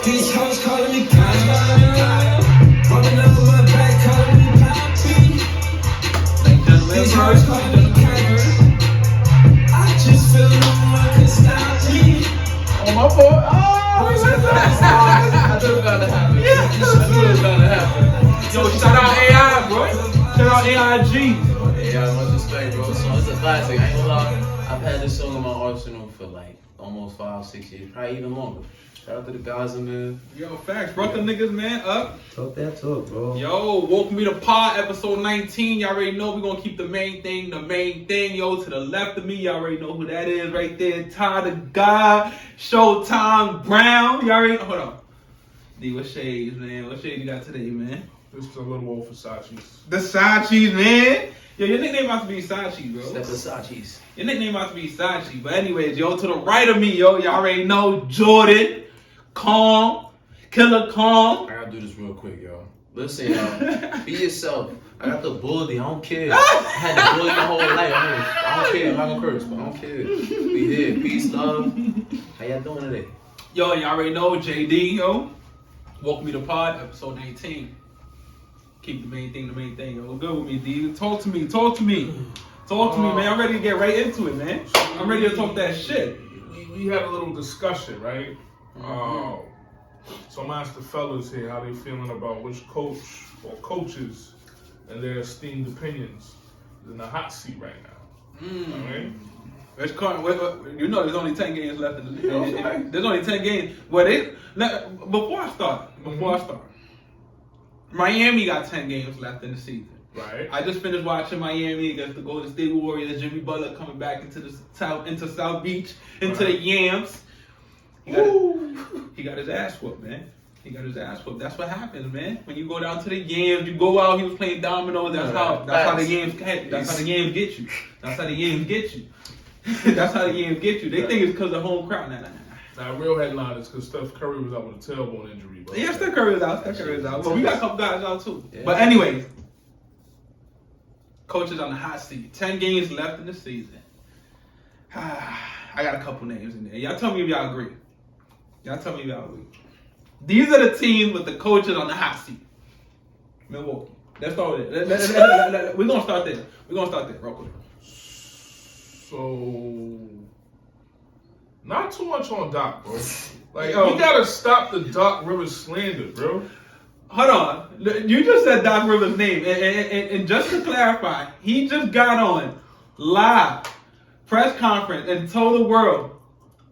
These hoes calling me Kawhi. Running up on my back, calling me Poppy. These hoes calling me Kawhi. I just feel no one can stop me. Oh, my fault. Oh, what's that? I knew it was gonna happen. Yeah, I knew it was gonna happen. Yo, shout out AI, bro. Shout out AIG. Yeah, much respect, bro. So it's a classic. I ain't gonna lie. I've had this song in my arsenal for like almost 5-6 years, probably even longer. Shout out to the guys in there. Yo, facts. Brought them niggas, man, up. Talk that talk, bro. Yo, welcome me to Pod, episode 19. Y'all already know we're gonna keep the main thing. Yo, to the left of me, y'all already know who that is right there. Ty the God, Showtime Brown. Y'all already know. Hold on. D, what shades, man? What shade you got today, man? This is a little old Versace's. The Sachi's, man. Yo, your nickname about to be Sachi, bro. That's Versace's. Your nickname about to be Sachi. But anyways, yo, to the right of me, yo, y'all already know Jordan, Calm, Killer Calm. I gotta do this real quick, yo. Listen, yo, be yourself. I got the bully. I don't care. I had the bully my whole life. I don't care. I'm not gonna curse, but I don't care. We here. Peace, love. How y'all doing today? Yo, y'all already know JD, yo. Welcome me to Pod, episode 19. Keep the main thing, yo. Good with me, D. Talk to me, man. I'm ready to get right into it, man. I'm ready to talk that shit. We had a little discussion, right? So I'm asking the fellas here how they feeling about which coach or coaches and their esteemed opinions is in the hot seat right now. Alright? You know there's only 10 games left in the league. There's only 10 games. Before I start, Miami got 10 games left in the season. Right. I just finished watching Miami against the Golden State Warriors. Jimmy Butler coming back into South Beach, into the Yams. He got his ass whooped, man. That's what happens, man. When you go down to the Yams, you go out. He was playing dominoes. That's how the Yams get you. That's how the Yams get you. They think it's because of home crowd. Nah. Now, real headline is because Steph Curry was out with a tailbone injury. Bro. Yeah, Steph Curry was out. But we got a couple guys out too. Yeah. But anyways, coaches on the hot seat. 10 games left in the season. I got a couple names in there. Y'all tell me if y'all agree. These are the teams with the coaches on the hot seat. Milwaukee. Let's start with it. We're going to start there. Real quick. So, not too much on Doc, bro. Like, we gotta stop the Doc Rivers slander, bro. Hold on. You just said Doc Rivers' name. And just to clarify, he just got on live press conference and told the world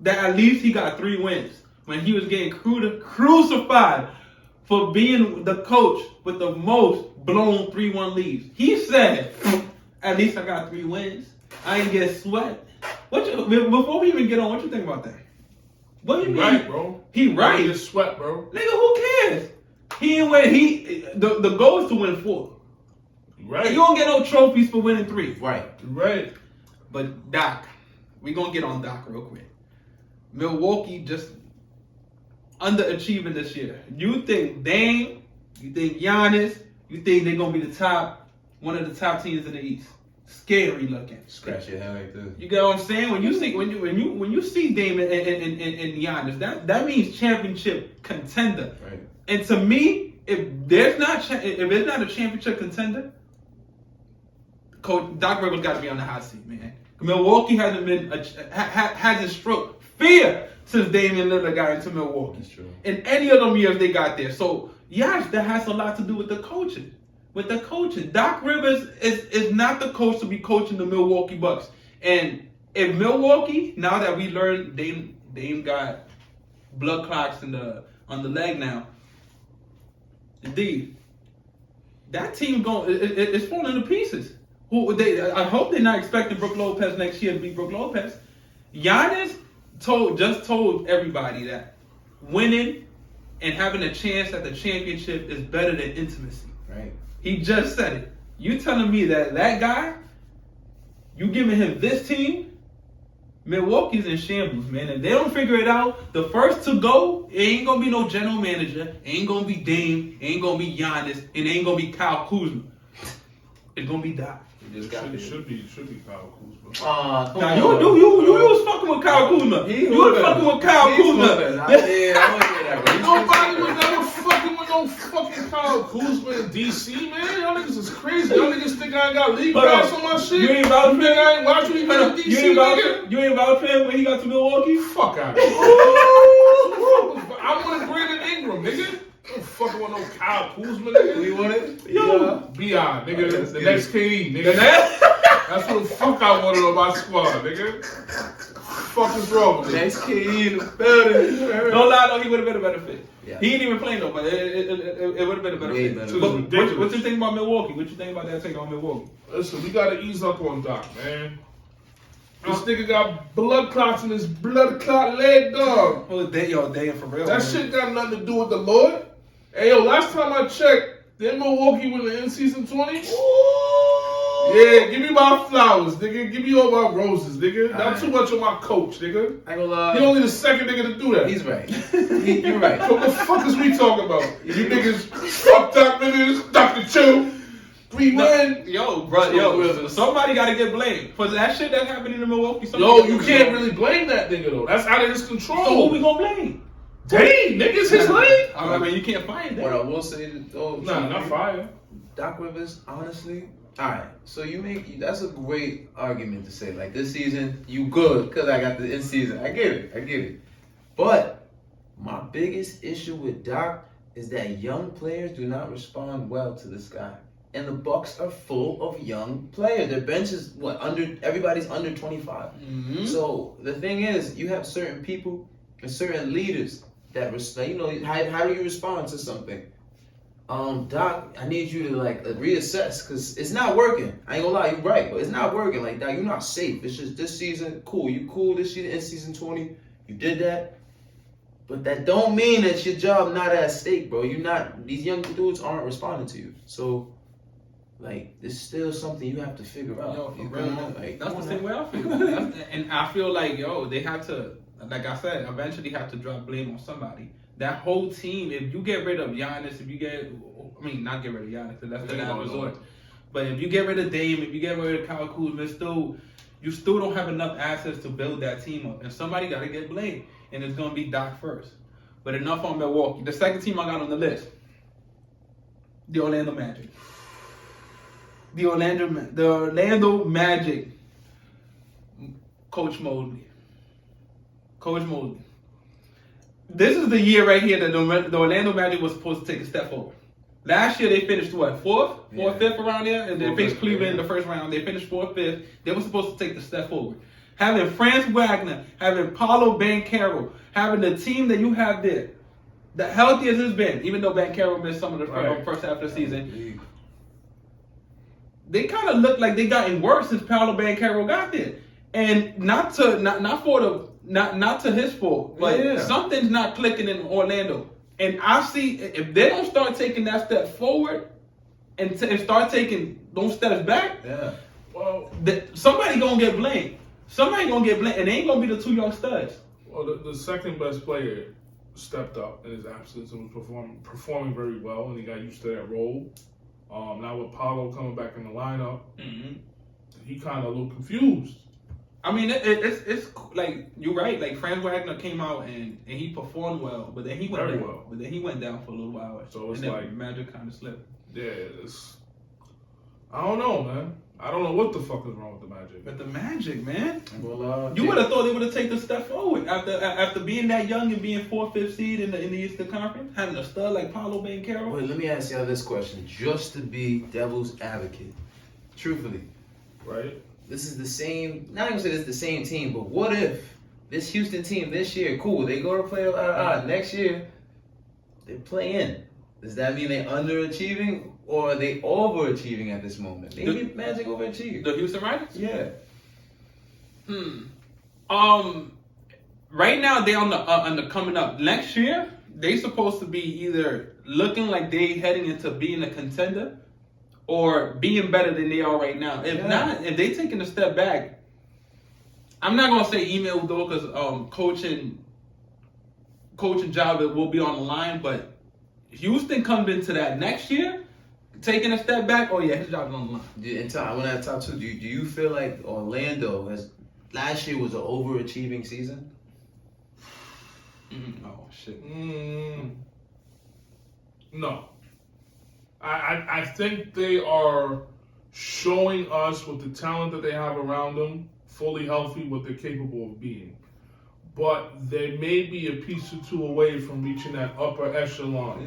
that at least he got 3 wins when he was getting crucified for being the coach with the most blown 3-1 leads. He said, at least I got 3 wins. I ain't get sweat. Before we even get on, what you think about that? What do you mean? Right, bro. He right. He get sweat, bro. Nigga, who cares? He ain't win. The goal is to win 4. Right. And you don't get no trophies for winning 3. Right. But Doc, we gonna get on Doc real quick. Milwaukee just underachieving this year. You think Dame? You think Giannis? You think they're gonna be one of the top teams in the East? Scary looking. Scratch your head like this. You get what I'm saying? When you see Dame and Giannis, that means championship contender. Right. And to me, if it's not a championship contender, Coach Doc Rivers got to be on the hot seat, man. Milwaukee hasn't stroked fear since Damian Lillard got into Milwaukee. That's true. In any of them years they got there. So yes, that has a lot to do with the coaching. Doc Rivers is not the coach to be coaching the Milwaukee Bucks. And if Milwaukee, now that we learned Dame got blood clots on the leg now, indeed, that team it's falling to pieces. I hope they're not expecting Brook Lopez next year to be Brook Lopez. Giannis just told everybody that winning and having a chance at the championship is better than intimacy. Right. He just said it. You telling me that guy, you giving him this team? Milwaukee's in shambles, man. If they don't figure it out, the first to go, it ain't gonna be no general manager. It ain't gonna be Dame. It ain't gonna be Giannis. And it ain't gonna be Kyle Kuzma. It's gonna be Doc. It should be Kyle Kuzma. Now you was fucking with Kyle Kuzma. You was fucking with Kyle Kuzma. Yeah, I want to hear that, bro. You was Kuzma in DC, man. Y'all niggas is crazy. Y'all niggas think I ain't got league Hold pass on. on my shit. You ain't vouch think I ain't watching him in You DC, ain't vouch nigga? you ain't vouch for him when he got to Milwaukee? Fuck out of here. I wanted Brandon Ingram, nigga. Don't fucking want no Kyle Kuzma, nigga. Who you wanted? Yo. B.I., nigga. Let's The get next it. KD, nigga. That's what the fuck I wanted on my squad, nigga. Fuck is wrong with me? Next KD in the building. Don't lie though, he would have been a better fit. Yeah. He ain't even playing though, but it would have been a better Way fit. better. But Ridiculous. what you think about Milwaukee? What you think about that take on Milwaukee? Listen, we gotta ease up on Doc, man. This nigga got blood clots in his blood clot leg, dog. Oh, damn, for real. That man. shit got nothing to do with the Lord. Hey, yo, last time I checked, didn't Milwaukee win the in-season 20? Yeah, give me my flowers, nigga. Give me all my roses, nigga. Not Alright. too much on my coach, nigga. I ain't gonna lie. He only the second nigga to do that. He's right. You're right. What the fuck is we talking about? You niggas fucked up niggas, Dr. Chill. 3 men. Yo, bro, somebody got to get blamed for that shit that happened in Milwaukee. Yo, you can't really blame that nigga though. That's out of his control. So who we gonna blame? Dang, niggas his leg. I mean, you can't find What I that. will say though, Nah, not fire. Doc Rivers, honestly, alright. So that's a great argument to say. Like this season, you good because I got the in season. I get it. But my biggest issue with Doc is that young players do not respond well to this guy. And the Bucks are full of young players. Their bench is everybody's under 25. Mm-hmm. So the thing is, you have certain people and certain leaders that how do you respond to something? Doc, I need you to reassess because it's not working. I ain't gonna lie, you're right, but it's not working. Like, Doc, you're not safe. It's just this season, cool. You cool this season, in season 20, you did that. But that don't mean that your job not at stake, bro. These young dudes aren't responding to you. So, there's still something you have to figure out. Yo, for You real, know, man. That's the same way I feel. And I feel like, they have to, like I said, eventually have to drop blame on somebody. That whole team, if you get rid of Giannis, not get rid of Giannis, 'cause that's the last resort. But if you get rid of Dame, if you get rid of Kyle Kuzma, you still don't have enough assets to build that team up. And somebody got to get blamed. And it's going to be Doc first. But enough on Milwaukee. The second team I got on the list, the Orlando Magic. The Orlando Magic, Coach Mosley. This is the year right here that the Orlando Magic was supposed to take a step forward. Last year they finished fourth, fifth around there, and they faced Cleveland in the first round. They finished 4th, 5th. They were supposed to take the step forward. Having Franz Wagner, having Paolo Banchero, having the team that you have there, the healthiest it's been, even though Banchero missed some of the first half of the season. They kind of look like they gotten worse since Paolo Banchero got there, and not to his fault, but something's not clicking in Orlando. And I see if they don't start taking that step forward and start taking those steps back, Well, somebody gonna get blamed. Somebody gonna get blamed, and they ain't gonna be the 2 young studs. well, the second best player stepped up in his absence and was performing very well, and he got used to that role. Now with Paulo coming back in the lineup, he kind of looked confused. I mean, it's like you're right. Like Franz Wagner came out and he performed well, but then he went Very down. well. But then he went down for a little while. So it's and then like- Magic kind of slipped. Yeah, I don't know, man. I don't know what the fuck is wrong with the Magic. But the Magic, man, Well, you would have thought they would have taken a step forward after being that young and being 4th, 5th seed in the Eastern Conference, having a stud like Paolo Banchero. Wait, let me ask y'all this question, just to be devil's advocate. Truthfully, Right? this is the same, not even say this is the same team, but what if this Houston team this year, cool, they go to play next year, they play in. Does that mean they're underachieving or are they overachieving at this moment? Maybe Magic overachieved. The Houston Rockets. Yeah. Right now they're on the coming up. Next year they supposed to be either looking like they heading into being a contender or being better than they are right now. If not, if they taking a step back, I'm not gonna say email though because coaching job will be on the line. But Houston comes into that next year, taking a step back. Oh yeah, his job's on the line. And I want to top 2. Do you feel like Orlando last year was an overachieving season? Oh shit. No. I think they are showing us with the talent that they have around them, fully healthy, what they're capable of being. But they may be a piece or two away from reaching that upper echelon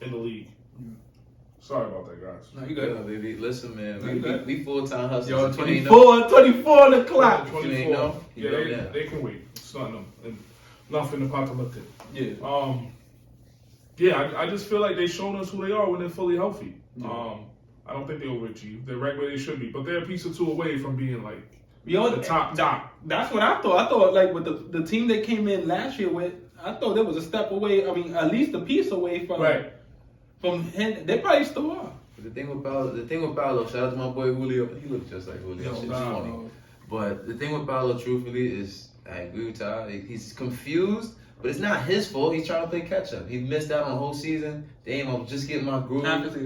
in the league. Sorry about that, guys. No, you good. Yeah, baby. Listen, man. No, you good. We full-time hustlers. Yo, If you ain't know- 24 on the clock. 24. You ain't know? You know Yeah, that. they can wait. It's nothing apocalyptic. Yeah. I just feel like they shown us who they are when they're fully healthy. I don't think they overachieved. They're right where they should be, but they're a piece or two away from being like the top. That's what I thought. I thought like with the team they came in last year with, I thought there was a step away. I mean, at least a piece away from him. They probably still are. The thing with Paolo, shout out to my boy Julio. He looks just like Julio. Yo, Shit's nah, funny. bro. But the thing with Paolo, truthfully, is I agree with Ty. He's confused, but it's not his fault. He's trying to play catch up. He missed out on the whole season. Damn, I'm just getting my groove. Yeah, my fault.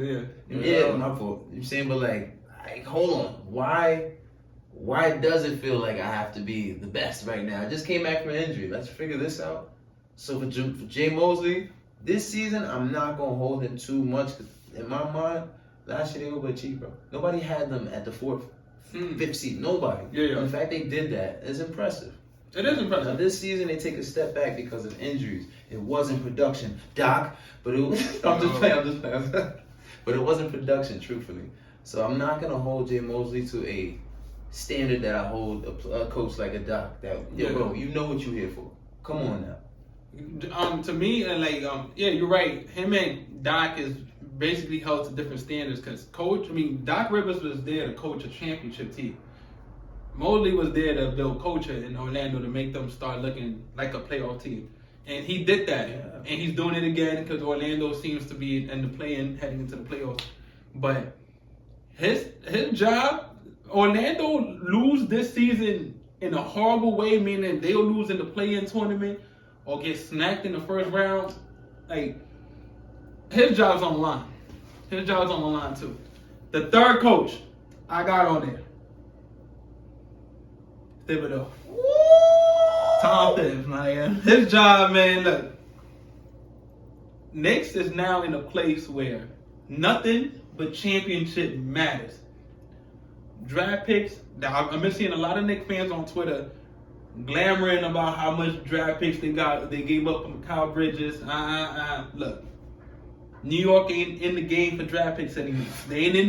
You know what I'm saying? But like, hold on. Why does it feel like I have to be the best right now? I just came back from injury. Let's figure this out. So for Jay Mosley, this season, I'm not going to hold him too much. 'Cause in my mind, last year they were cheap, bro. Nobody had them at the fifth seed. Nobody. Yeah. And the fact they did that is impressive. It is Now, impressive. this season, they take a step back because of injuries. It wasn't production, Doc, but it was. I'm just playing. But it wasn't production, truthfully. So I'm not going to hold Jay Mosley to a standard that I hold a coach like a Doc. Bro, you know what you're here for. Come on now. To me, and yeah, you're right. Him and Doc is basically held to different standards because Doc Rivers was there to coach a championship team. Mosley was there to build culture in Orlando to make them start looking like a playoff team. And he did that. Yeah. And he's doing it again because Orlando seems to be in the play-in heading into the playoffs. But his job, Orlando lose this season in a horrible way, meaning they'll lose in the play-in tournament or get snacked in the first round. Like, his job's on the line. His job's on the line too. The third coach I got on there, Thibodeau. Tom Thibbs, man. His job, man, look. Knicks is now in a place where nothing but championship matters. Draft picks, I've been seeing a lot of Knicks fans on Twitter glamoring about how much draft picks they gave up from Kyle Bridges. Look, New York ain't in the game for draft picks anymore. They ain't in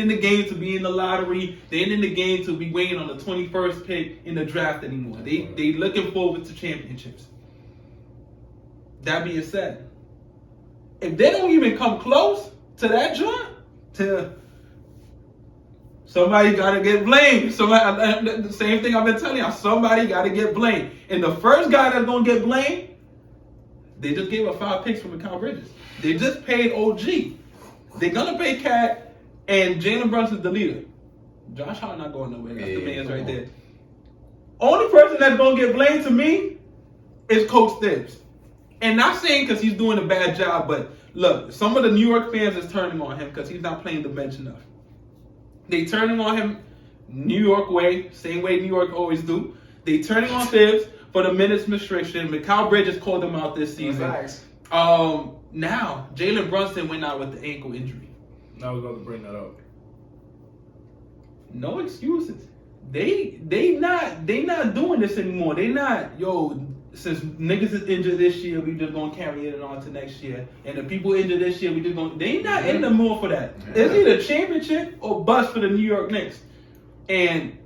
the game to be in the lottery. They ain't in the game to be waiting on the 21st pick in the draft anymore. They looking forward to championships. That being said, if they don't even come close to that joint, somebody gotta get blamed. The same thing I've been telling y'all. Somebody gotta get blamed. And the first guy that's gonna get blamed, they just gave up 5 picks from Kyle Bridges. They just paid OG. They're gonna pay Cat, and Jalen Brunson's the leader. Josh Hart not going nowhere. That's the man's right there. Only person that's gonna get blamed to me is Coach Thibbs. And not saying because he's doing a bad job, but look, some of the New York fans is turning on him because he's not playing the bench enough. They turning on him New York way, same way New York always do. They turning on Thibbs for the minutes restriction. Mikal Bridges called them out this season. Now Jalen Brunson went out with the ankle injury. I was about to bring that up. No excuses. They not doing this anymore. They not, since niggas is injured this year, we just gonna carry it on to next year. And the people injured this year, they not in the mood for that. Yeah. It's either championship or bust for the New York Knicks. And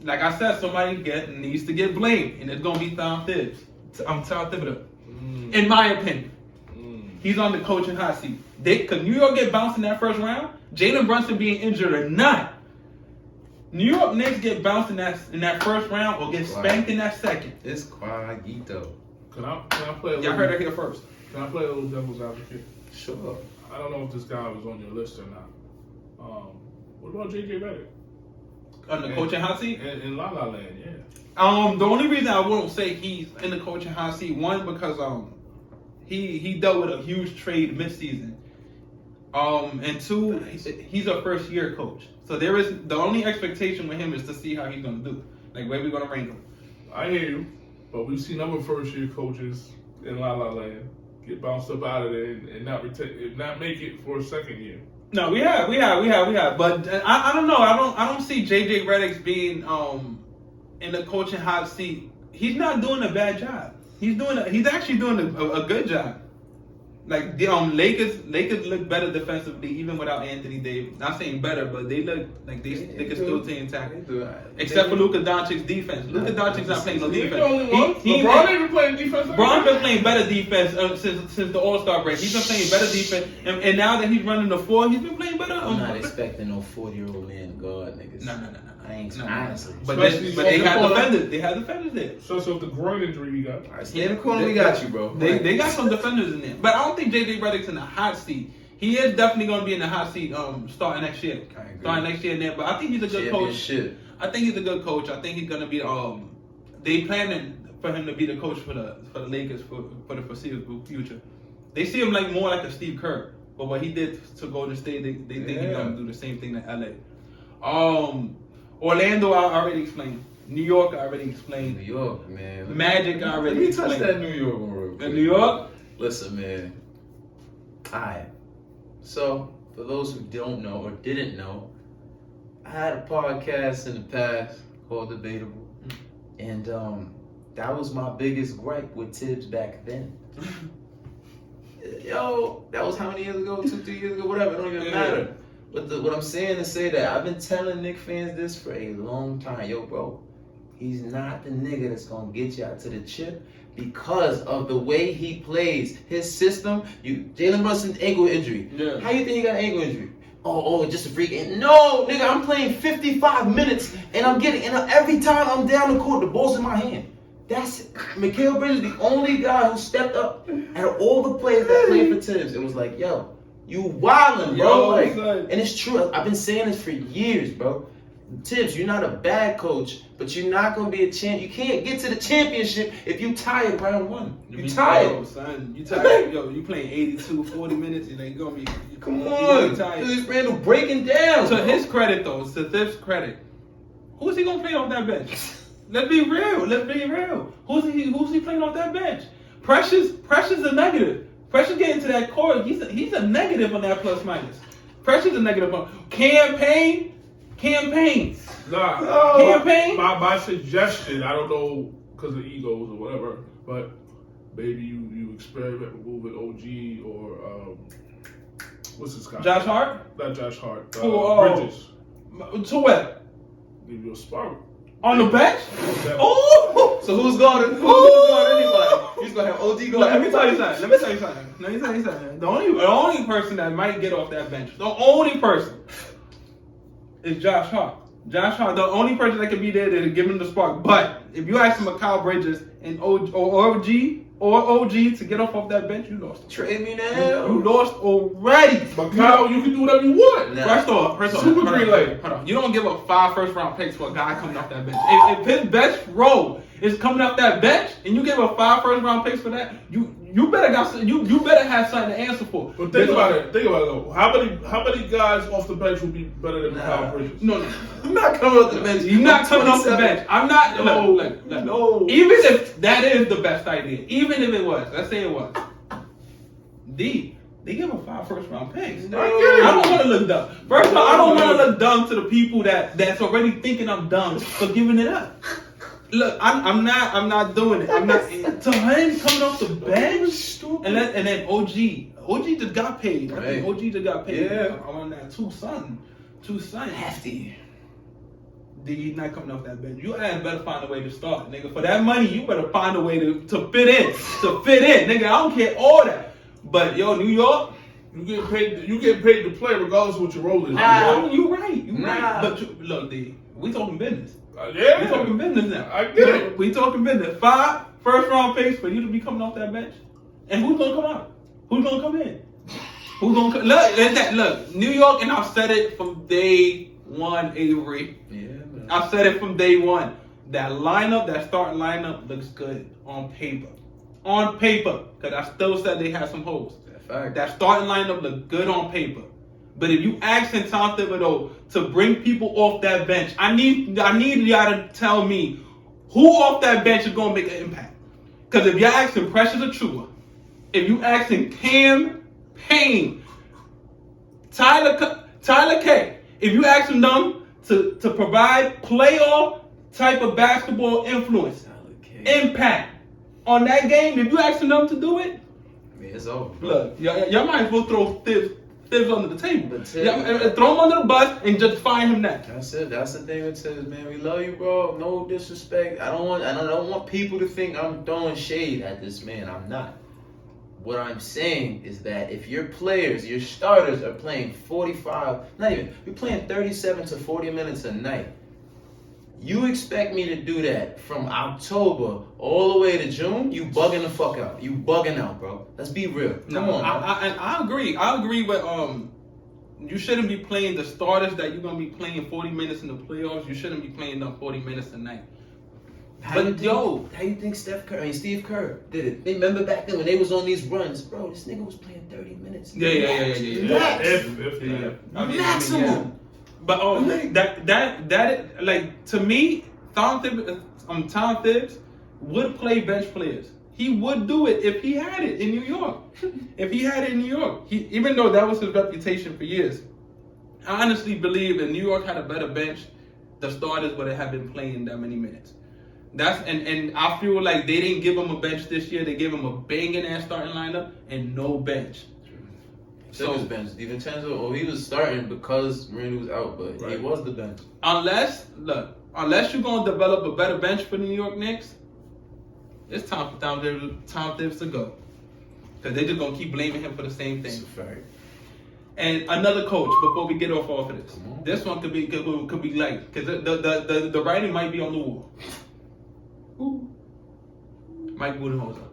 like I said, somebody needs to get blamed, and it's gonna be Tom Thibbs. I'm Tom Thibodeau. In my opinion. He's on the coaching hot seat. Could New York get bounced in that first round? Jalen Brunson being injured or not, New York Knicks get bounced in that first round or get spanked in that second. It's Quagito. Can I play a little? Y'all heard it here first. Can I play a little devil's advocate? Sure. I don't know if this guy was on your list or not. What about JJ Redick? On the coaching hot seat? In La La Land, yeah. The only reason I won't say he's in the coaching hot seat, one, because he dealt with a huge trade midseason. And two, he's a first year coach. So the only expectation with him is to see how he's gonna do. Like where we gonna rank him. I hear you, but we've seen other first year coaches in La La Land get bounced up out of there and not make it for a second year. No, we have. But I don't know. I don't see JJ Redick being in the coaching hot seat. He's not doing a bad job. He's actually doing a good job. Like the Lakers look better defensively even without Anthony Davis. Not saying better, but they look like they can still stay intact. Except for Luka Doncic's defense. Luka Doncic's not playing no defense. LeBron ain't been playing defense. LeBron's been playing better defense since the All-Star break. He's been playing better defense, and now that he's running the floor, he's been playing better. I'm not expecting no 40-year-old man to guard niggas. No. I ain't honestly. But they had defenders. They had defenders there. So the groin injury you got. All right, stay in the corner. We got you, bro. They got some defenders in there, but I don't think JJ Redick's in the hot seat. He is definitely going to be in the hot seat starting next year. Starting next year in there, but I think he's a good coach. I think he's a good coach. I think he's going to be. They planning for him to be the coach for the Lakers for the foreseeable future. They see him more like a Steve Kerr, but what he did to Golden State, they think he's going to do the same thing to LA. Orlando, I already explained. New York, I already explained. New York, man. Magic, I already explained. Touch that New York one real quick. New York? Listen, man. Alright. So, for those who don't know or didn't know, I had a podcast in the past called Debatable. And that was my biggest gripe with Tibbs back then. Yo, that was how many years ago? 2-3 years ago? Whatever, it don't even matter. But what I'm saying is say that I've been telling Knicks fans this for a long time. Yo, bro, he's not the nigga that's going to get you out to the chip because of the way he plays. His system, Jalen Brunson's ankle injury. Yeah. How you think he got an ankle injury? Oh, just a freak. No, nigga, I'm playing 55 minutes and every time I'm down the court, the ball's in my hand. That's it. Mikal Bridges, the only guy who stepped up out of all the players that played for Tibbs. It was like, yo, you wildin', bro. And it's true. I've been saying this for years, bro. Tibbs, you're not a bad coach, but you're not gonna be a champ. You can't get to the championship if you tired round one. You tired, yo, son. You tired? Yo, you playing 82, 40 minutes, and they gonna be. Come on, this Randall breaking down. To his credit, though, to Tibbs' credit, who's he gonna play off that bench? Let's be real. Who's he playing off that bench? Precious a negative. Precious getting to that court, he's a negative on that plus minus. Precious a negative on campaign. Nah. Campaign. My suggestion, I don't know because of egos or whatever, but maybe you experiment with moving OG or what's this guy? Josh Hart? Not Josh Hart. Bridges. To what? Give you a spark. On the bench? Oh! So who's guarding anybody? He's gonna have OG guard. Let me tell you something. The only person that might get off that bench, the only person, is Josh Hart. Josh Hart, the only person that can be there to give him the spark. But if you ask Mikal Bridges and OG to get off that bench, you lost. Trade me now. You lost already. Mikal, you can do whatever you want. Nah. First off, Super green light. Hold on. You don't give up 5 first-round picks for a guy coming off that bench. If his best role is coming off that bench, and you give up 5 first-round picks for that, you better have something to answer for. But think about it though. How many guys off the bench would be better than Mikal Bridges? No. I'm not coming off the bench. You're not coming off the bench. I'm not. No. Even if that is the best idea, even if it was, let's say it was, they give up 5 first-round picks. No. I don't want to look dumb. First of all, I don't want to look dumb to the people that's already thinking I'm dumb for giving it up. Look, I'm not doing it. I'm not. To him coming off the bench, and then OG just got paid. I think OG just got paid. Yeah. On that two son. Hefty. He's not coming off that bench. You better find a way to start, nigga. For that money, you better find a way to fit in. Nigga. I don't care all that. But yo, New York, You get paid to play regardless of what your role is. You right. But look, we talking business. Yeah. We talking business now. I get it. We talking business. 5 first-round picks for you to be coming off that bench. And who's gonna come out? Who's gonna come in? Who's gonna come? Look, New York, and I've said it from day one, Avery. Yeah, man. I've said it from day one. That starting lineup looks good on paper. Because I still said they had some holes. That starting lineup looked good on paper. But if you asking Tom Thibodeau to bring people off that bench, I need y'all to tell me who off that bench is gonna make an impact. Because if you're asking Precious Achiuwa, if you asking Cam Payne, Tyler K, if you asking them to provide playoff type of basketball influence, impact on that game, if you asking them to do it, it's over. Look, y'all might as well throw Tibbs under the table. Throw him under the bus and just fire him that. That's it. That's the thing with Tibbs, man. We love you, bro. No disrespect. I don't want people to think I'm throwing shade at this man. I'm not. What I'm saying is that if your players, your starters are playing 45, not even, you're playing 37 to 40 minutes a night. You expect me to do that from October all the way to June? You bugging the fuck out. You bugging out, bro. Let's be real. Come on. I agree. I agree with you shouldn't be playing the starters that you're gonna be playing 40 minutes in the playoffs. You shouldn't be playing them 40 minutes a night. How you think Steve Kerr did it? They remember back then when they was on these runs, bro. This nigga was playing 30 minutes. Yeah. Maximum. But that like to me, Tom Thibbs would play bench players. He would do it if he had it in New York. Even though that was his reputation for years, I honestly believe if New York had a better bench, the starters would have been playing that many minutes. And I feel like they didn't give him a bench this year. They gave him a banging ass starting lineup and no bench. So his bench, DiVincenzo, he was starting because Randy was out, but he was the bench. Unless you're gonna develop a better bench for the New York Knicks, it's time for Tom Thibbs to go, because they're just gonna keep blaming him for the same thing. That's a fact. And another coach, before we get off of this, this one could be light, because the writing might be on the wall. Ooh. Mike Budenholzer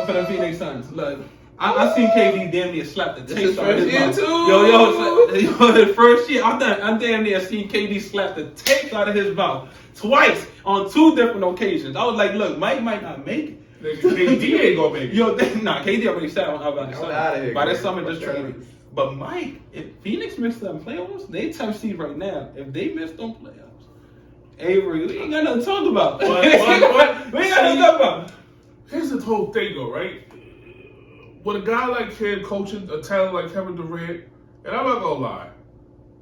for the Phoenix Suns. Look, I seen KD damn near slap the taste out of his mouth. Yo, the first year, I damn near seen KD slap the taste out of his mouth twice on 2 different occasions. I was like, look, Mike might not make it. KD ain't gonna make it. KD already sat on about the summer. By this summer, just traded. But Mike, if Phoenix missed them playoffs, they tough seed right now. If they missed them playoffs, Avery, we ain't got nothing to talk about. We ain't got nothing to talk about. Here's the whole thing, though, right? With a guy like him coaching a talent like Kevin Durant, and I'm not gonna lie,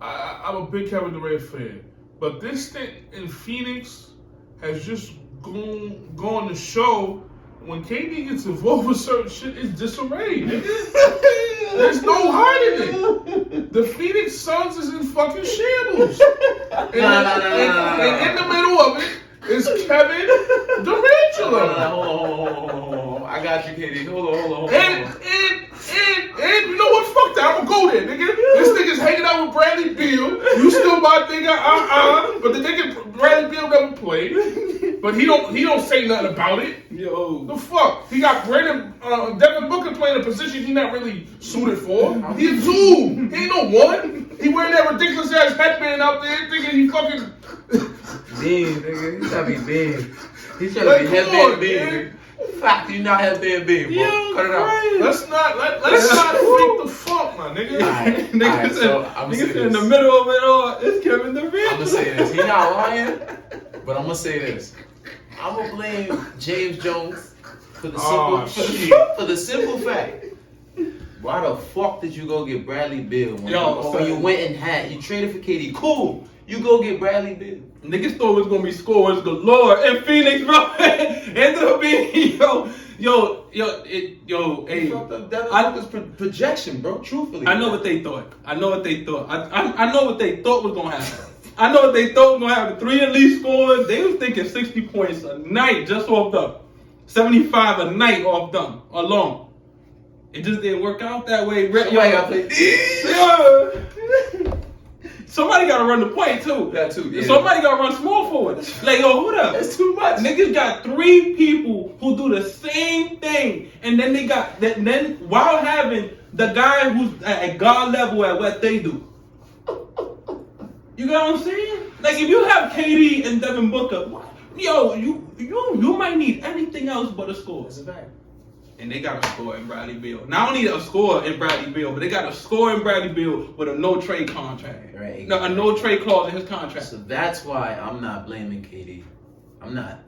I'm a big Kevin Durant fan, but this stint in Phoenix has just gone to show when KD gets involved with certain shit, it's disarray, nigga. There's no hiding it. The Phoenix Suns is in fucking shambles. And in the middle of it is Kevin Durant. Hold on. I got you, KD. Hold on. And you know what? Fuck that. I'm gonna go there, nigga. This nigga's hanging out with Bradley Beal. You still my nigga, but the nigga Bradley Beal never played. But he don't say nothing about it. Yo, the fuck? He got Devin Booker playing a position he's not really suited for. He's a 2. He ain't no 1. He wearing that ridiculous ass headband out there, thinking he fucking big, nigga. He's trying to be big. He's trying to be headband big. Fact, you not headband big, bro. Yo, cut it out. Let's not freak the fuck, my nigga. Niggas in the middle of it all. It's Kevin Durant. I'm gonna say this. He not lying, but I'm gonna say this. I'm gonna blame James Jones for the simple fact. Why the fuck did you go get Bradley Beal when you went and you traded for KD? Cool. You go get Bradley Beal. Niggas thought it was gonna be scores galore in Phoenix, bro. Ended up being hey. Fucked up Devin Booker's projection, bro. Truthfully, I know what they thought. I know what they thought was gonna happen. I know what they thought was gonna happen. 3 elite scores. They was thinking 60 points a night just off them. 75 a night off them alone. It just didn't work out that way. Somebody gotta run the point too. That too. Yeah. Somebody gotta run small forward. Like, yo, hold up. That's too much. Niggas got 3 people who do the same thing, and then they got that. Then while having the guy who's at God level at what they do. You got what I'm saying? Like, if you have KD and Devin Booker, yo, you might need anything else but a score. That's a fact. And they got a score in Bradley Beal. Not only a score in Bradley Beal, but they got a score in Bradley Beal with a no-trade contract. Right. No, a no-trade clause in his contract. So that's why I'm not blaming KD. I'm not.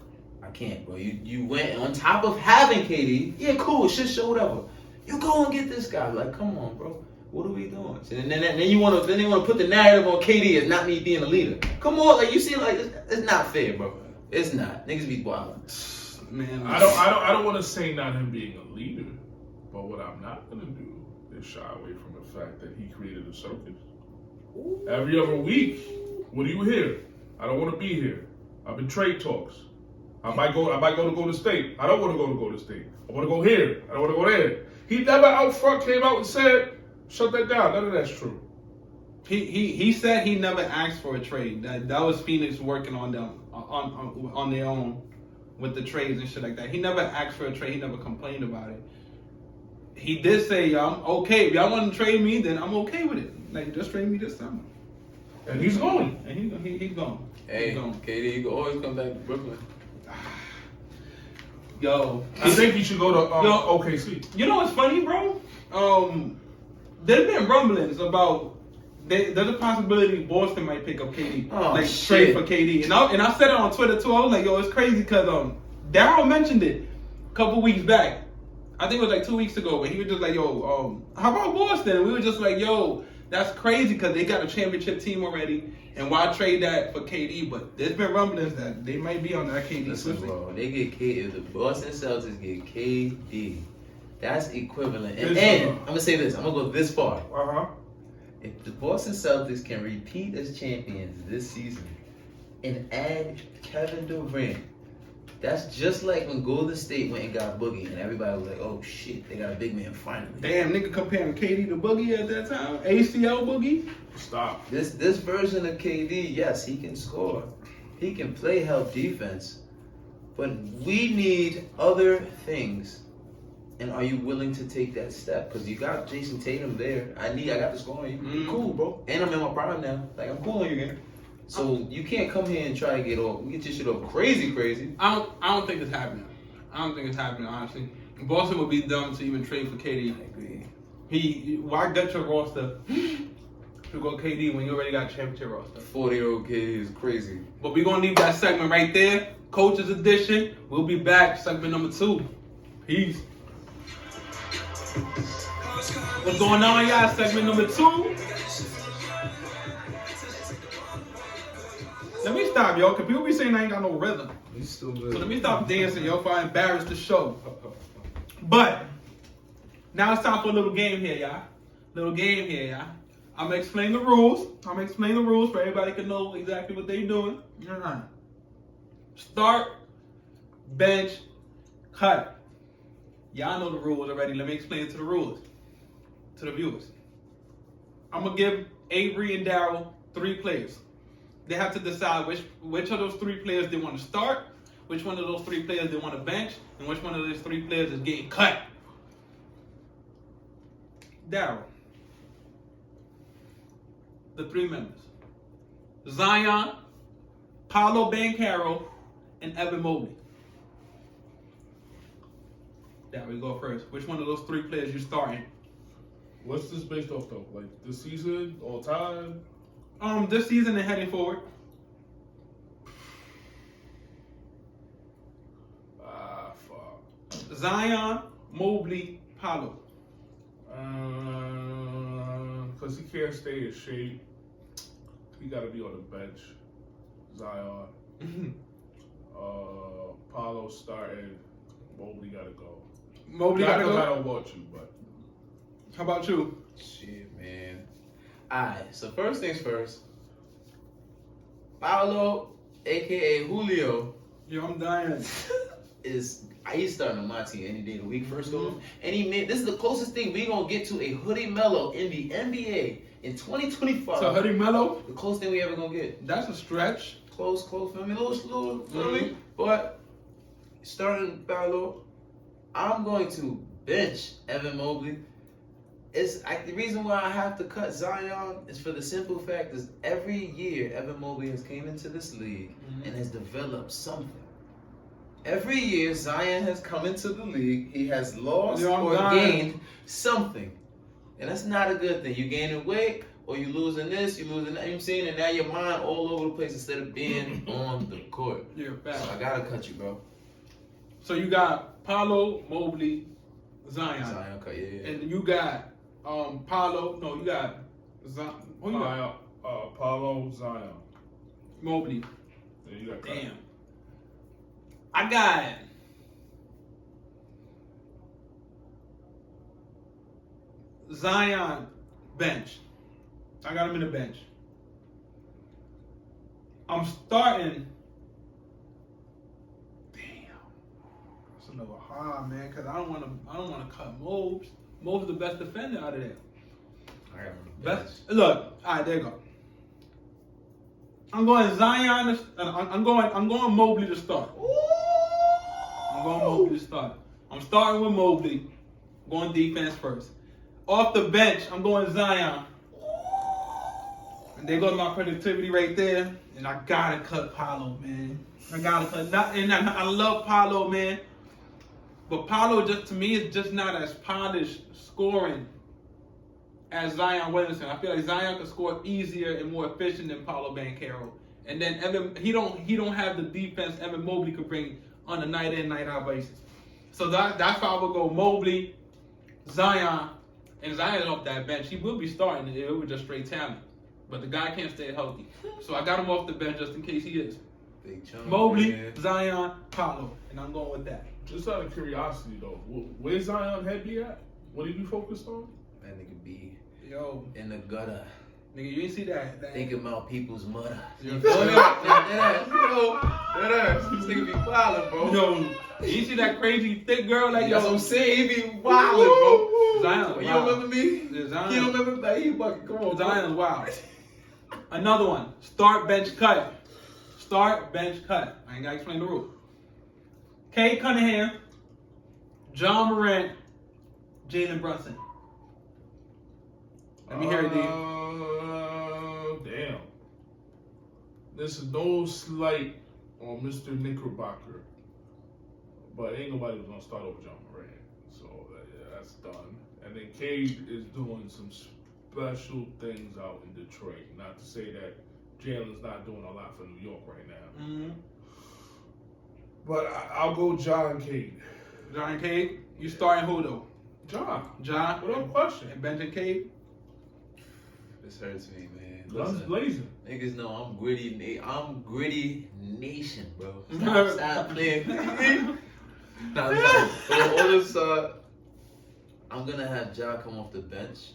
I can't, bro. You went on top of having KD. Yeah, cool, shit show, whatever. You go and get this guy. Like, come on, bro. What are we doing? And then they want to put the narrative on KD as not me being a leader. Come on, like you see, like it's not fair, bro. It's not. Niggas be wild. Man, I don't want to say not him being a leader, but what I'm not gonna do is shy away from the fact that he created a circus. Every other week, what do you hear? I don't want to be here. I've been trade talks. I might go to Golden State. I don't want to go to Golden State. I want to go here. I don't want to go there. He never out front came out and said, shut that down. None of that's true. He said he never asked for a trade. That was Phoenix working on them on their own with the trades and shit like that. He never asked for a trade. He never complained about it. He did say, I'm okay. If y'all want to trade me, then I'm okay with it. Like, just trade me this summer. And he's going. And he's gone. Hey, he's gone. KD, you can always come back to Brooklyn. Yo, I think he should go to OKC. You know what's funny, bro? There's been rumblings about there's a possibility Boston might pick up KD, trade for KD, and I said it on Twitter too. I was like, yo, it's crazy because Daryl mentioned it a couple weeks back. I think it was like 2 weeks ago, but he was just like, yo, how about Boston? And we were just like, yo, that's crazy because they got a championship team already, and why trade that for KD? But there's been rumblings that they might be on that KD. Listen, bro, they get KD. If the Boston Celtics get KD, that's equivalent. And I'm gonna say this. I'm gonna go this far. If the Boston Celtics can repeat as champions this season and add Kevin Durant, that's just like when Golden State went and got Boogie, and everybody was like, "Oh shit, they got a big man finally." Damn, nigga comparing KD to Boogie at that time. ACL Boogie. Stop. This version of KD, yes, he can score, he can play help defense, but we need other things. And are you willing to take that step? Because you got Jason Tatum there. I got the scoring. You cool, bro. And I'm in my prime now. Like, I'm cool on you again. So you can't come here and try to get your shit off crazy. I don't think it's happening. I don't think it's happening, honestly. Boston would be dumb to even trade for KD. I agree. Why gut your roster to go KD when you already got a championship roster? 40-year-old KD is crazy. But we're going to leave that segment right there. Coach's edition. We'll be back. Segment number 2. Peace. What's going on, y'all? Segment number 2. Let me stop, yo, because people be saying I ain't got no rhythm. You still good. So let me stop dancing, yo, if I embarrass the show. But now it's time for a little game here, y'all. I'm going to explain the rules. For everybody can know exactly what they're doing. Start, bench, cut. Y'all know the rules already. Let me explain to the viewers. I'm going to give Avery and Daryl 3 players. They have to decide which of those 3 players they want to start, which one of those 3 players they want to bench, and which one of those 3 players is getting cut. Daryl. The 3 members. Zion, Paolo Banchero, and Evan Mobley. There we go first. Which one of those 3 players you starting? What's this based off though? Like this season, all time? This season and heading forward. Fuck. Zion, Mobley, Paolo. Because he can't stay in shape. He got to be on the bench. Zion. Paolo starting. Mobley got to go. Mobley got to go? I don't want you, but. How about you? Shit, man. Alright, so first things first. Paolo, a.k.a. Julio. Yo, I'm dying. He's starting on my team any day of the week, first off. And this is the closest thing we're going to get to a Hoodie Melo in the NBA in 2025. So Hoodie Melo? The closest thing we ever going to get. That's a stretch. Close, feel me? A little, feel me? But, starting Paolo, I'm going to bench Evan Mobley. The reason why I have to cut Zion is for the simple fact is every year Evan Mobley has came into this league and has developed something. Every year Zion has come into the league, he has lost or gained something. And that's not a good thing. You gaining weight or you losing this, you losing that, you know what I'm saying? And now your mind all over the place instead of being on the court. You're back. So I gotta cut you, bro. So you got Paolo, Mobley, Zion. Zion cut, yeah. And you got Paolo. No, you got Zion. Who you got? Paulo, Zion. Mobley. Yeah, you got Damn. I got Zion bench. I got him in the bench. I'm starting. Damn. That's a little hard, man, because I don't want to cut Mobes. Mobes is the best defender out of there. I got him in the bench. Best. Look, all right, there you go. I'm going Zion. I'm going Mobley to start. I'm going Mobley to start. I'm starting with Mobley. Going defense first. Off the bench, I'm going Zion. And there goes my productivity right there. And I gotta cut Paolo, man. I gotta cut. I love Paolo, man. But Paolo, just to me, is just not as polished scoring as Zion Williamson. I feel like Zion can score easier and more efficient than Paolo Banchero. And then Evan, he don't have the defense Evan Mobley could bring on a night in, night out basis. So that's why I would go Mobley, Zion, and Zion off that bench. He will be starting it was just straight talent. But the guy can't stay healthy. So I got him off the bench just in case he is. Big chunk, Mobley, man. Zion, Paolo. And I'm going with that. Just out of curiosity, though, where's Zion head be at? What did you focus on? That nigga be Yo, in the gutter, nigga, you ain't see that. thinking about people's mother. Yo, You feel me? That ass. This nigga be wildin', bro. Yo, you see that crazy thick girl like That's what yo? I'm saying. He be wildin', bro. Zion, You wow. remember me? Yeah, Zion. You remember me? He fucking, come on, bro. Zion's wild. Another one. Start bench cut. Start bench cut. I ain't gotta explain the rule. Kay Cunningham, John Morant, Jalen Brunson. Let me hear it, D. Damn. This is no slight on Mr. Knickerbocker, but ain't nobody was gonna start over John Morant, so yeah, that's done. And then Cade is doing some special things out in Detroit. Not to say that Jalen's not doing a lot for New York right now, Mm-hmm. but I'll go John Cade. John Cade. You starting who though? John, John. without question. And Benjamin Cade. This hurts me, man. Guns Listen, blazing. niggas know I'm gritty. I'm gritty nation, bro. Mhm. Stop playing. Nah, no. All this, I'm gonna have Ja come off the bench,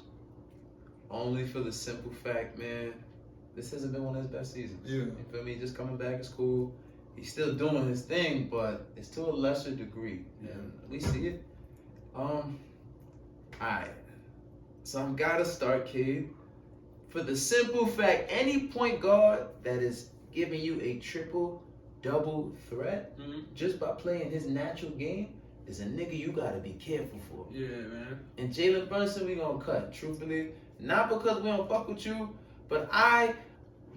only for the simple fact, man. This hasn't been one of his best seasons. Yeah. You feel me? Just coming back is cool. He's still doing his thing, but it's to a lesser degree, and we see it. Alright. So I'm gotta start Kid. For the simple fact, any point guard that is giving you a triple-double threat Mm-hmm. just by playing his natural game is a nigga you gotta be careful for. Yeah, man. And Jalen Brunson, we gonna cut, truthfully. Not because we don't fuck with you, but I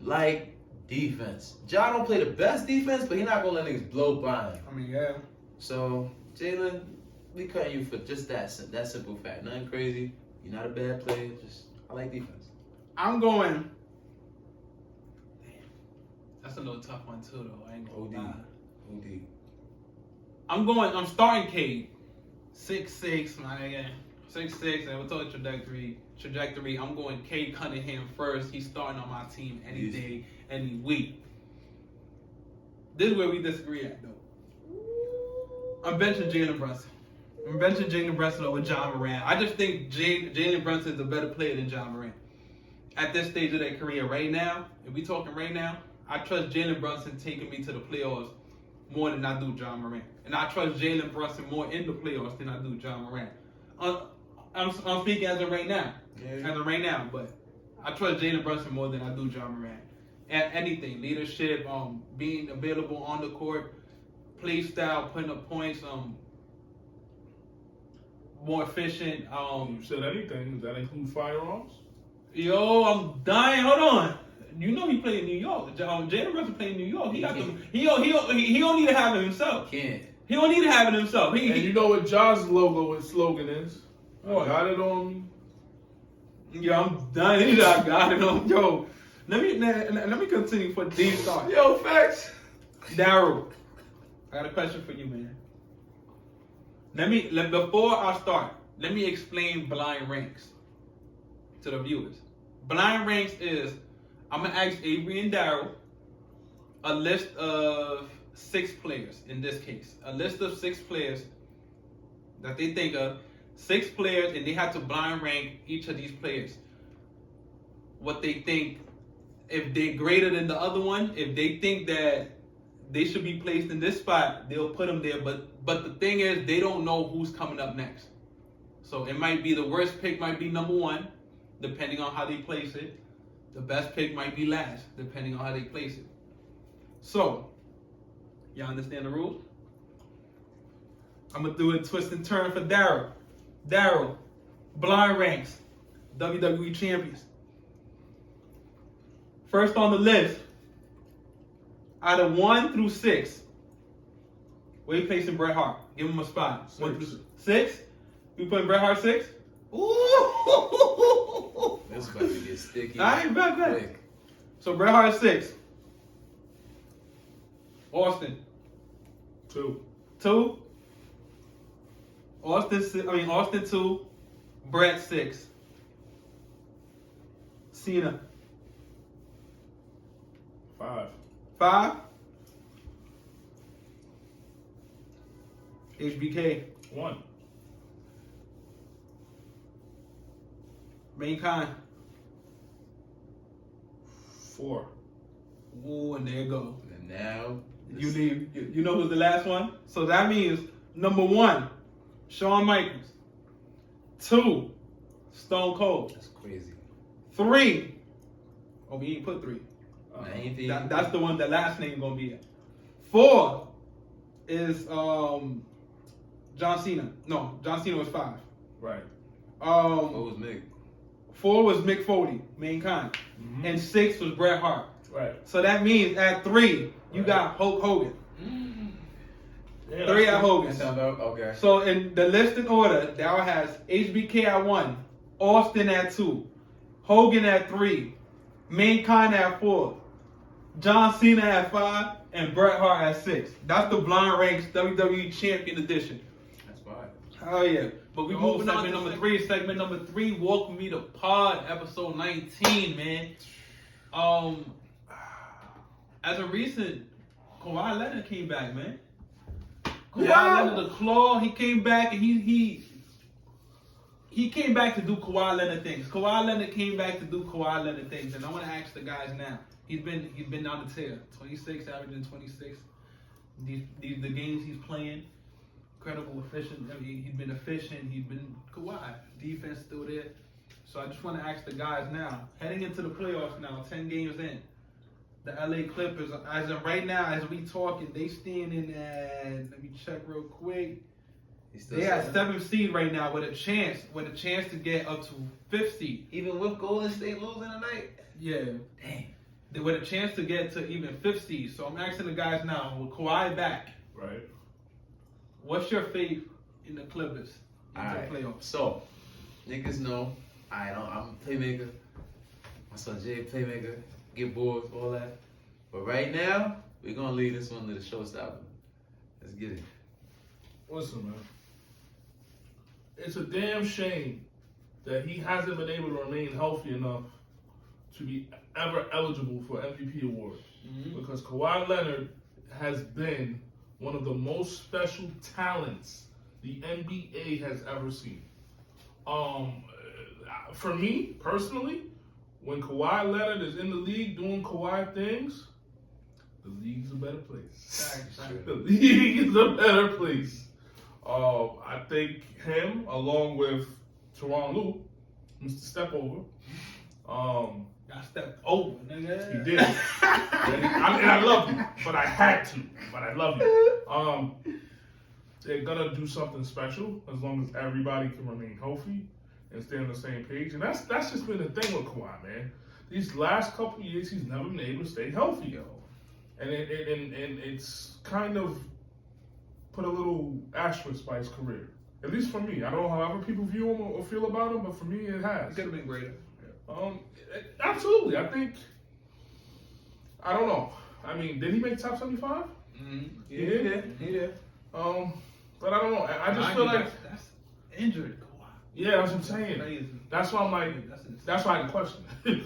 like defense. Ja don't play the best defense, but he not gonna let niggas blow by him. I mean, yeah. So, Jalen, we cutting you for just that simple fact. Nothing crazy. You're not a bad player. Just, I like defense. I'm going. Damn. That's a little tough one too, though. I ain't gonna lie. OD. I'm starting Cade. 6'6", my nigga. 6'6", and we'll talk trajectory. I'm going Cade Cunningham first. He's starting on my team any Easy. day, any week. This is where we disagree at, though. I'm benching Jalen Brunson. I'm benching Jalen Brunson over John Morant. I just think Jalen Brunson is a better player than John Morant. At this stage of their career right now, if we talking right now, I trust Jalen Brunson taking me to the playoffs more than I do John Morant. And I trust Jalen Brunson more in the playoffs than I do John Morant. I'm speaking as of right now. Yeah. As of right now, but I trust Jalen Brunson more than I do John Morant. At anything, leadership, being available on the court, play style, putting up points, more efficient. You said anything? Does that include firearms? Yo, I'm dying. Hold on. You know he played in New York. Jalen Brunson played in New York. He don't need to have it himself. Can't. He don't need to have it himself. And you know what Ja's logo and slogan is? What? I got it on me. Yo, I'm dying. I got it on. Yo, let me continue for Dean start. Yo, facts. Daryl, I got a question for you, man. Before I start, let me explain blind ranks to the viewers. Blind ranks is, I'm gonna ask Avery and Daryl a list of 6 players in this case. A list of 6 players that they think of, 6 players, and they have to blind rank each of these players. What they think, if they're greater than the other one, if they think that they should be placed in this spot, they'll put them there. But the thing is, they don't know who's coming up next. So it might be the worst pick might be number 1, depending on how they place it. The best pick might be last, depending on how they place it. So, y'all understand the rules? I'm gonna do a twist and turn for Daryl. Daryl, blind ranks, WWE champions. First on the list, out of 1 through 6, where you placing Bret Hart? Give him a spot. 6. 1 through 6? You putting Bret Hart 6? Ooh! This about to get sticky. All right, bet. Quick. So Bret Hart 6. Austin 2. 2. Austin 2. Bret 6. Cena 5. 5. HBK 1. Mankind. 4. Ooh, and there you go. And now You leave. You know who's the last one? So that means number 1, Shawn Michaels. 2, Stone Cold. That's crazy. 3. Oh, we ain't put 3. That's the one. The last name gonna be it. 4 is John Cena. No, John Cena was 5. Right. What was Mick? 4 was Mick Foley, Mankind, Mm-hmm. and 6 was Bret Hart. Right. So that means at 3 you Right. got Hulk Hogan. Yeah, 3 at Hogan. That sounds about okay. So in the list in order, Dow has HBK at 1, Austin at 2, Hogan at 3, Mankind at 4, John Cena at 5, and Bret Hart at 6. That's the Blind Ranks WWE Champion Edition. That's fine. Oh yeah. But we Yo, moving on to segment number 3. Segment number 3, Welcome Me to Pod, episode 19, man. As a recent, Kawhi Leonard came back, man. Kawhi Leonard, the Claw, he came back and he came back to do Kawhi Leonard things. Kawhi Leonard came back to do Kawhi Leonard things, and I want to ask the guys now. He's been on the tear, 26, averaging 26. The games he's playing, incredible efficient. I mean, he's been efficient. He's been Kawhi. Defense still there. So I just want to ask the guys now, heading into the playoffs now, 10 games in. The LA Clippers, as of right now, as we talking, they standing at, let me check real quick. They at 7th seed right now with a chance to get up to 5th seed. Even with Golden State losing tonight? Yeah. Damn. They with a chance to get to even 5th seed. So I'm asking the guys now, with Kawhi back, Right. what's your faith in the Clippers in the playoffs? So, niggas know I'm a playmaker. My son Jay, playmaker. Get boards, all that. But right now, we're going to leave this one to the showstopper. Let's get it. Listen, man. It's a damn shame that he hasn't been able to remain healthy enough to be ever eligible for MVP award. Mm-hmm. Because Kawhi Leonard has been one of the most special talents the NBA has ever seen. For me, personally, when Kawhi Leonard is in the league doing Kawhi things, the league's a better place. The league is a better place. I think him, along with Tyronn Lue, Mr. Step Over. Got stepped over, nigga. He did. And I love you, but I had to. But I love you. They're gonna do something special as long as everybody can remain healthy and stay on the same page. And that's just been the thing with Kawhi, man. These last couple of years, he's never been able to stay healthy, yo. And it's kind of put a little asterisk by his career. At least for me. I don't know how other people view him or feel about him, but for me, it has. It could have been greater. Absolutely. I think, I don't know. I mean, did he make top 75? Mm-hmm. He did. For But I don't know. I just feel like that's injured. Kawhi. yeah, that's what I'm saying. Crazy. That's why I'm like, that's why I question it.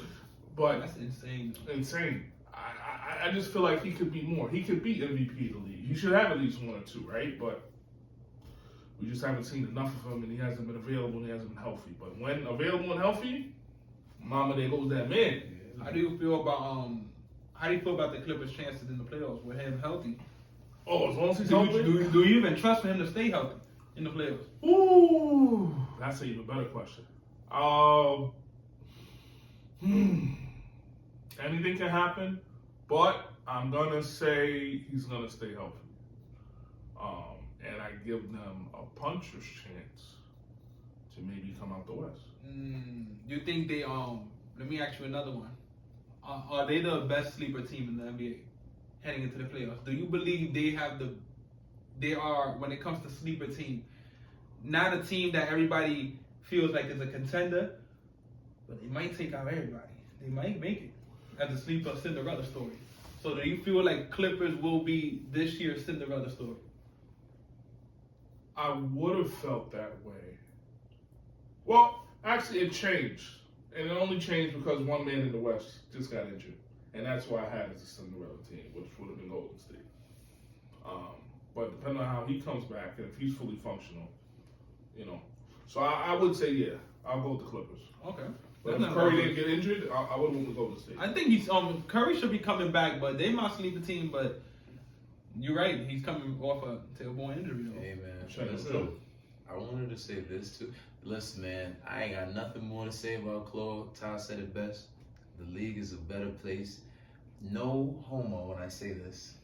But That's insane. insane. I just feel like he could be more. He could be MVP of the league. He should have at least 1 or 2, right? But we just haven't seen enough of him, and he hasn't been available, and he hasn't been healthy. But when available and healthy, mama, there goes that man. How do you feel about the Clippers' chances in the playoffs with him healthy? Oh, as long as he's Do healthy. you even trust for him to stay healthy in the playoffs? Ooh, that's an even better question. Anything can happen, but I'm gonna say he's gonna stay healthy. And I give them a puncher's chance to maybe come out the West. You think they Let me ask you another one. Are they the best sleeper team in the NBA heading into the playoffs? Do you believe they are, when it comes to sleeper team, not a team that everybody feels like is a contender, but they might take out everybody. They might make it as a sleeper Cinderella story. So do you feel like Clippers will be this year's Cinderella story? I would have felt that way. Well, actually, it changed. And it only changed because one man in the West just got injured. And that's why I had it as a Cinderella team, which would have been Golden State. But depending on how he comes back and if he's fully functional, So I would say, yeah, I'll go with the Clippers. Okay. But if Curry didn't get injured, I would want to go to State. I think he's Curry should be coming back, but they might sleep the team. But you're right, he's coming off a tailbone injury though. Hey man, Check it listen, out. I wanted to say this too. Listen, man, I ain't got nothing more to say about Claude. Ty said it best. The league is a better place. No homo when I say this.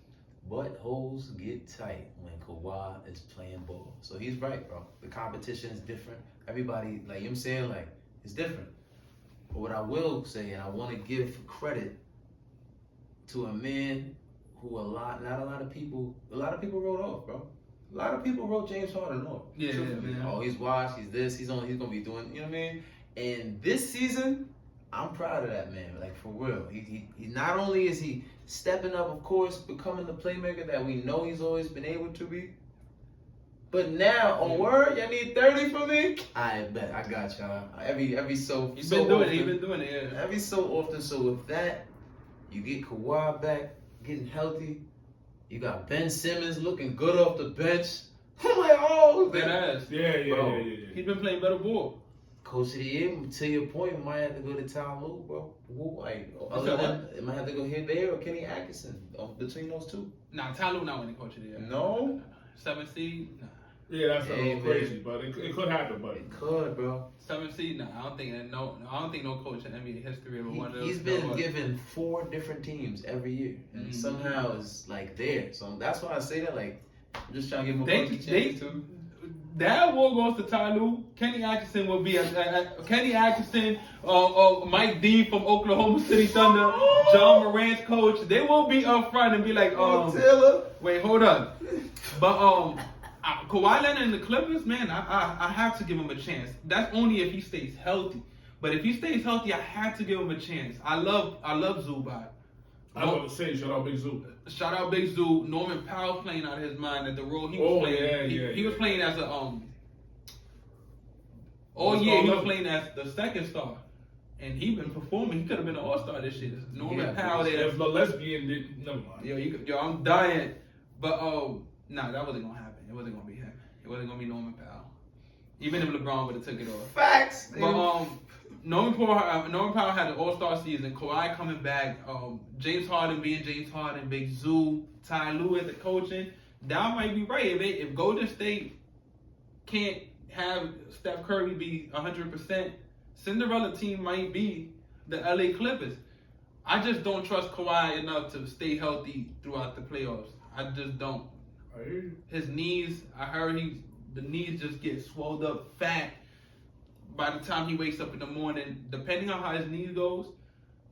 Buttholes get tight when Kawhi is playing ball. So he's right, bro. The competition is different. Everybody, like, you know what I'm saying? Like, it's different. But what I will say, and I want to give credit to a man who not a lot of people wrote off, bro. A lot of people wrote James Harden off. Yeah, man. Oh, he's washed, he's this, he's gonna be doing, you know what I mean? And this season, I'm proud of that man, like for real. He not only is he stepping up, of course, becoming the playmaker that we know he's always been able to be, but now, on word, y'all need 30 from me? I bet, I got y'all. Every so He's so been doing often, it. He's been doing it. Yeah. every so often. So with that, you get Kawhi back, getting healthy. You got Ben Simmons looking good off the bench. I'm like, oh, That ass. Yeah. He's been playing better ball. Coach of the year, to your point, we might have to go to Ty Lue, bro. Who, like, other than, it might have to go here, there, or Kenny Atkinson, between those two. Nah, Ty Lue not winning coach of the year. No? 7th seed? Nah. Yeah, that's a Hey, little man. crazy, but it could happen, buddy. It could, bro. 7th seed? Nah. I don't think no coach in NBA history ever won those. He's been given 4 different teams every year, and somehow is like there. So that's why I say that. Like, I'm just trying to give him a bunch of chances too. That award goes to Ty Lue. Kenny Atkinson will be Kenny Atkinson, Mike Dean from Oklahoma City Thunder, John Morant's coach. They will be up front and be like, Taylor. wait, hold on. But Kawhi Leonard and the Clippers, man, I have to give him a chance. That's only if he stays healthy. But if he stays healthy, I have to give him a chance. I love Zubac. I was about to say, shout out Big Zoo. Shout out Big Zoo. Norman Powell playing out of his mind at the role he was playing. He was playing as a he was playing as the second star, and he been performing. He could have been an all-star this year. Norman Powell there. If the lesbian never mind. Yo, I'm dying. But that wasn't gonna happen. It wasn't gonna be him. It wasn't gonna be Norman Powell. Even if LeBron would have took it off. Facts. But Norman Powell had an all-star season. Kawhi coming back. James Harden being James Harden. Big Zoo. Ty Lue at the coaching. That might be right. If Golden State can't have Steph Curry be 100%, Cinderella team might be the LA Clippers. I just don't trust Kawhi enough to stay healthy throughout the playoffs. I just don't. His knees, I heard the knees just get swelled up fat by the time he wakes up in the morning. Depending on how his knees goes,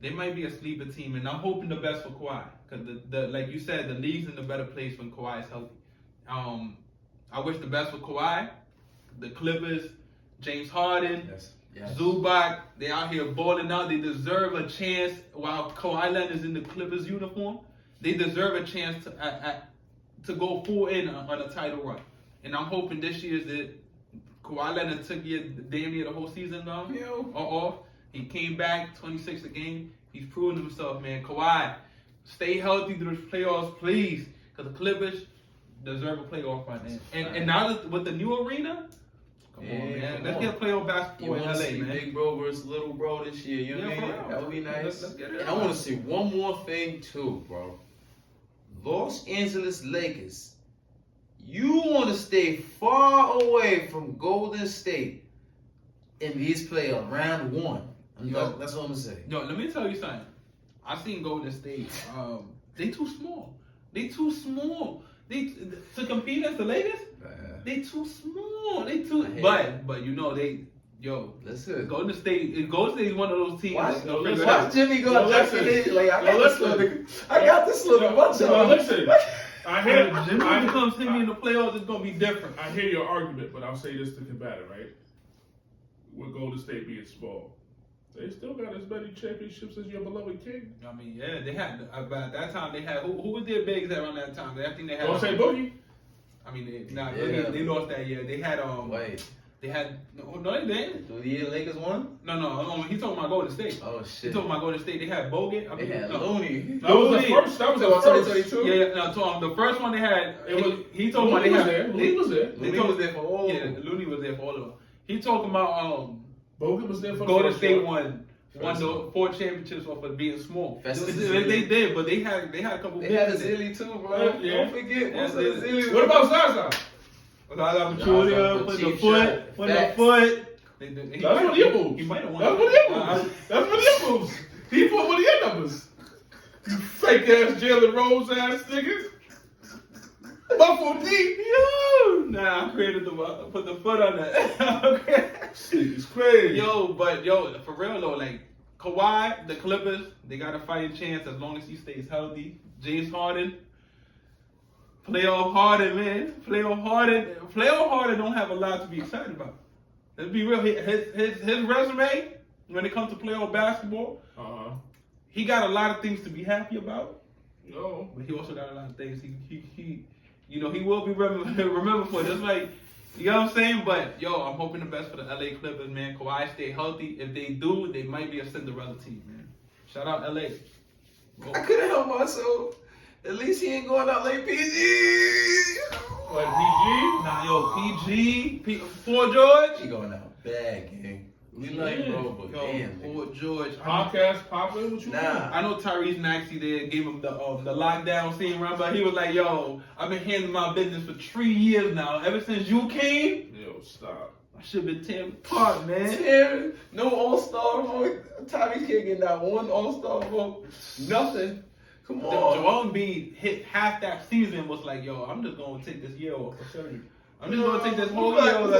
they might be a sleeper team, and I'm hoping the best for Kawhi, because the like you said, the league's in a better place when Kawhi is healthy. I wish the best for Kawhi, the Clippers, James Harden, Yes. Zubac. They out here balling out. They deserve a chance. While Kawhi Leonard is in the Clippers uniform, they deserve a chance to go full in on a title run. and I'm hoping this year's it. Kawhi Leonard took damn near the whole season off. He came back 26 a game. He's proven himself, man. Kawhi, stay healthy through the playoffs, please, because the Clippers deserve a playoff right now. And now that with the new arena, come on, man. Let's get playoff basketball in LA, man. Big bro versus little bro this year. You know what I mean? That would be nice. Let's get it. And I want to see one more thing too, bro. Los Angeles Lakers. You want to stay far away from Golden State in these playoffs, round one. That's what I'm gonna say. Yo, let me tell you something. I seen Golden State. They too small. They too small. To compete against the Lakers. They too small. But you know Listen. Golden State is one of those teams. Watch Jimmy go. I got this little bunch of listen. I hear Jimmy becomes him in the playoffs. It's gonna be different. I hear your argument, but I'll say this to combat it, right? With Golden State being small, they still got as many championships as your beloved King. I mean, yeah, they had. But at that time, they had who was their bigs around that time? I think they had. Don't say Boogie. I mean, they lost that year. They had Wait. They had no, they didn't. So the year Lakers won? No. He's talking about Golden State. Oh He's shit. talking about Golden State. They had Bogut. They had Looney. That was the first. That was the first. 2022. Yeah, no. The first one they had. He talking about Looney they was had. there. Looney was there. Looney was there for all. Yeah, Looney was there for all of them. He talking about Bogut was there for Golden the State one. won the 4 championships off of being small. They did, but they had a couple. They had a Zilly too, bro. Yeah. Don't forget. Yeah, Zilly. What about Zaza? Pachulia, put the foot. That's one of your moves. He might have won. That's one of your moves. That's one of your moves. He put one of your numbers. You fake ass Jalen Rose ass niggas. Buffalo D. Yo, nah, I created put the foot on that. Okay. It's crazy. Yo, for real though, like Kawhi, the Clippers, they got a fighting chance as long as he stays healthy. James Harden. Playoff Harden don't have a lot to be excited about. Let's be real. His resume when it comes to playoff basketball, he got a lot of things to be happy about. Yo. But he also got a lot of things he will be remembered for. Just like, you know what I'm saying? But yo, I'm hoping the best for the LA Clippers, man. Kawhi stay healthy. If they do, they might be a Cinderella team, man. Shout out LA. I couldn't help myself. At least he ain't going out like PG. Like PG? Nah, yo, PG, Paul George. He going out bad, gang. We like bro, but damn. Paul George. Podcast popping? What you doing? I know Tyrese Maxey there gave him the lockdown scene run, but he was like, yo, I've been handling my business for 3 years now. Ever since you came, Yo, stop. I should have been tearing apart, man. Tearing, no All-Star vote. Tyrese can't get that one All-Star vote. Nothing. Come on. Joel Embiid hit half that season was like, yo, I'm just going to take this year off for surgery. I'm just going to take this whole year off.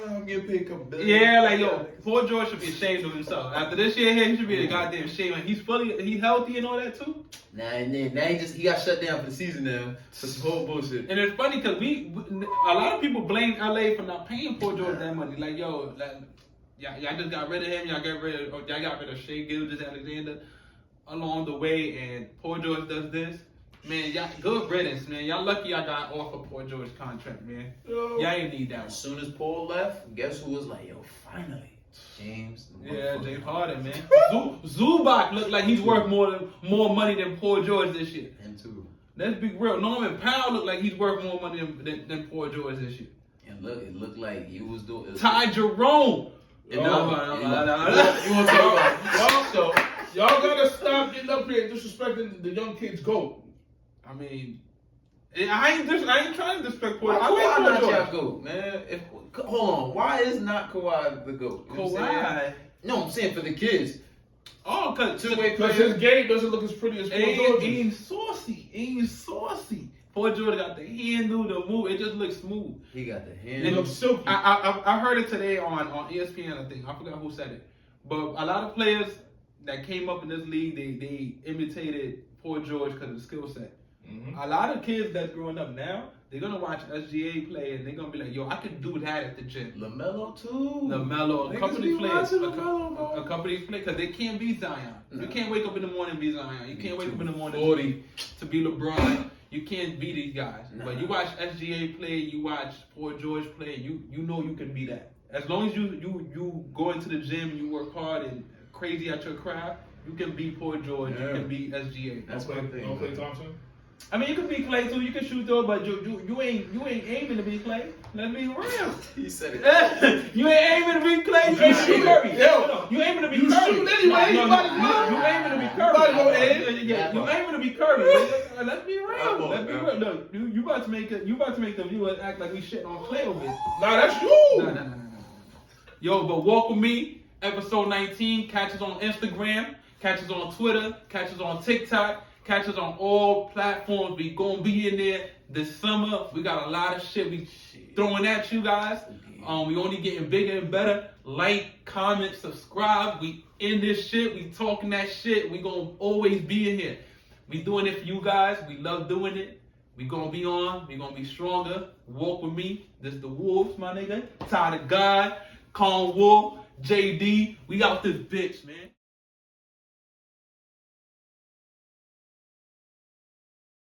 I'm getting paid a couple billion. Yeah, like, yo, Paul George should be ashamed of himself. After this year here, he should be a goddamn shame. And he's healthy and all that too. Now he got shut down for the season now. For some whole bullshit. And it's funny because a lot of people blame LA for not paying Paul George that money. Like, yo, y'all just got rid of him. Y'all got rid of Shea Gilgeous-Alexander along the way, and Paul George does this. Man, y'all good riddance, man. Y'all lucky y'all got off of Paul George's contract, man. Yo. Y'all ain't need that As one. soon as Paul left, guess who was like, yo, finally, James. Yeah, James Harden, man. Zubac looked like he's worth more money than Paul George this year. Him too. Let's be real. Norman Powell looked like he's worth more money than Paul George this year. And look, it looked like he was doing. Ty Jerome. You want to talk about Y'all gotta stop getting up here and disrespecting the young kids' GOAT. I mean, I ain't trying to disrespect Paul. Why I not Paul y'all George. GOAT, man? Hold on. Why is not Kawhi the GOAT? You know what I'm saying? Kawhi. No, I'm saying for the kids. Oh, cause Because his game doesn't look as pretty as Paul George. ain't saucy. Paul George got the handle, the move. It just looks smooth. He got the He hand. looks silky. I heard it today on ESPN. I think I forgot who said it, but a lot of players that came up in this league, they imitated Paul George because of the skill set. Mm-hmm. A lot of kids that's growing up now, they're gonna watch SGA play and they're gonna be like, "Yo, I could do that at the gym." LaMelo too. LaMelo, a couple of these players, LaMelo, a couple of these players, because they can't be Zion. You can't wake up in the morning and be Zion. You can't wake up in the morning 40 to be LeBron. You can't be these guys. Nah. But you watch SGA play, you watch Paul George play, you know you can be that. As long as you go into the gym and you work hard and crazy at your craft, you can be Paul George, you can be SGA. That's my thing. No Klay Thompson? I mean, you can be Clay too. You can shoot though, but you ain't aiming to be Clay. Let's be real. He said it. You ain't aiming to be Clay. You ain't be Curry. Yo. You aiming to be You Curry. shoot anyway. No, You might as well. you aiming to be Curry. might as well aim. Yeah, you aiming to be Curry. Let's be real. Let's be real. No, you about to make the viewers act like we shitting on Clay over here. Nah, that's you. No. Yo, but walk with me. Episode 19. Catch us on Instagram. Catch us on Twitter. Catch us on TikTok. Catch us on all platforms. We gonna be in there this summer. We got a lot of shit we throwing at you guys. We only getting bigger and better. Like, comment, subscribe. We in this shit. We talking that shit. We gonna always be in here. We doing it for you guys. We love doing it. We gonna be on. We gonna be stronger. Walk with me. This the Wolves, my nigga. Ty the God, Con Wolf, JD. We out this bitch, man.